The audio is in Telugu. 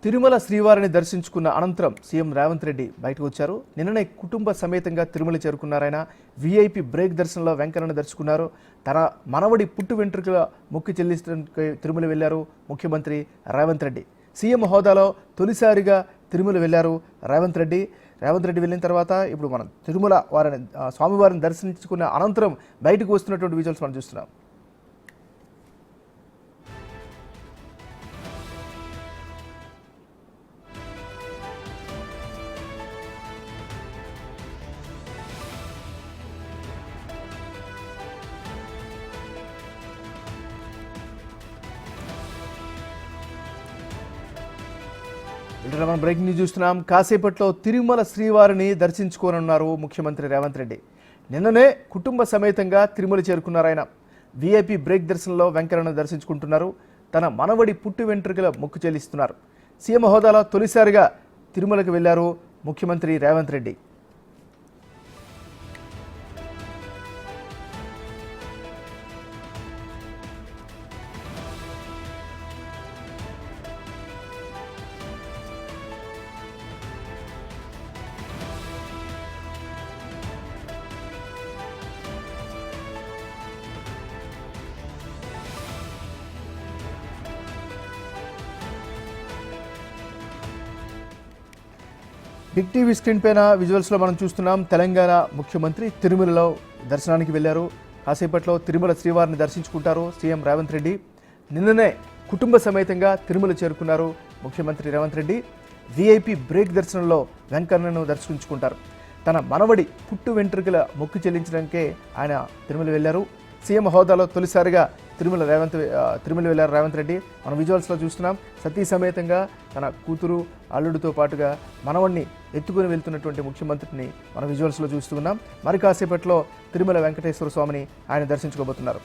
తిరుమల శ్రీవారిని దర్శించుకున్న అనంతరం సీఎం రేవంత్ రెడ్డి బయటకు వచ్చారు. నిన్ననే కుటుంబ సమేతంగా తిరుమల చేరుకున్నారాయన. వీఐపీ బ్రేక్ దర్శనంలో వెంకన్నను దర్శించుకున్నారు. తన మనవడి పుట్టు వెంట్రుకల మొక్కి చెల్లించడానికి తిరుమల వెళ్లారు ముఖ్యమంత్రి రేవంత్ రెడ్డి. సీఎం హోదాలో తొలిసారిగా తిరుమల వెళ్లారు రేవంత్ రెడ్డి. వెళ్ళిన తర్వాత ఇప్పుడు మనం తిరుమల వారిని స్వామివారిని దర్శించుకున్న అనంతరం బయటకు వస్తున్నటువంటి విజువల్స్ మనం చూస్తున్నాం. మనం బ్రేకింగ్ న్యూస్ చూస్తున్నాం. కాసేపట్లో తిరుమల శ్రీవారిని దర్శించుకోనున్నారు ముఖ్యమంత్రి రేవంత్ రెడ్డి. నిన్ననే కుటుంబ సమేతంగా తిరుమల చేరుకున్నారు ఆయన. వీఐపీ బ్రేక్ దర్శనంలో వెంకన్నను దర్శించుకుంటున్నారు. తన మనవడి పుట్టు వెంట్రుకల మొక్కు చెల్లిస్తున్నారు. సీఎం హోదాలో తొలిసారిగా తిరుమలకు వెళ్లారు ముఖ్యమంత్రి Revanth Reddy. Big TV screen పైన విజువల్స్లో మనం చూస్తున్నాం. తెలంగాణ ముఖ్యమంత్రి తిరుమలలో దర్శనానికి వెళ్లారు. కాసేపట్లో తిరుమల శ్రీవారిని దర్శించుకుంటారు సీఎం రేవంత్ రెడ్డి. నిన్ననే కుటుంబ సమేతంగా తిరుమల చేరుకున్నారు ముఖ్యమంత్రి రేవంత్ రెడ్డి. వీఐపీ బ్రేక్ దర్శనంలో వెంకన్నను దర్శించుకుంటారు. తన మనవడి పుట్టు వెంట్రుకల మొక్కు చెల్లించడానికే ఆయన తిరుమల వెళ్లారు. సీఎం హోదాలో తొలిసారిగా తిరుమల వెళ్లారు రేవంత్ రెడ్డి. మనం విజువల్స్లో చూస్తున్నాం. సతీ సమేతంగా తన కూతురు అల్లుడితో పాటుగా మనవణ్ణి ఎత్తుకుని వెళ్తున్నటువంటి ముఖ్యమంత్రిని మనం విజువల్స్లో చూస్తున్నాం. మరి కాసేపట్లో తిరుమల వెంకటేశ్వర స్వామిని ఆయన దర్శించుకోబోతున్నారు.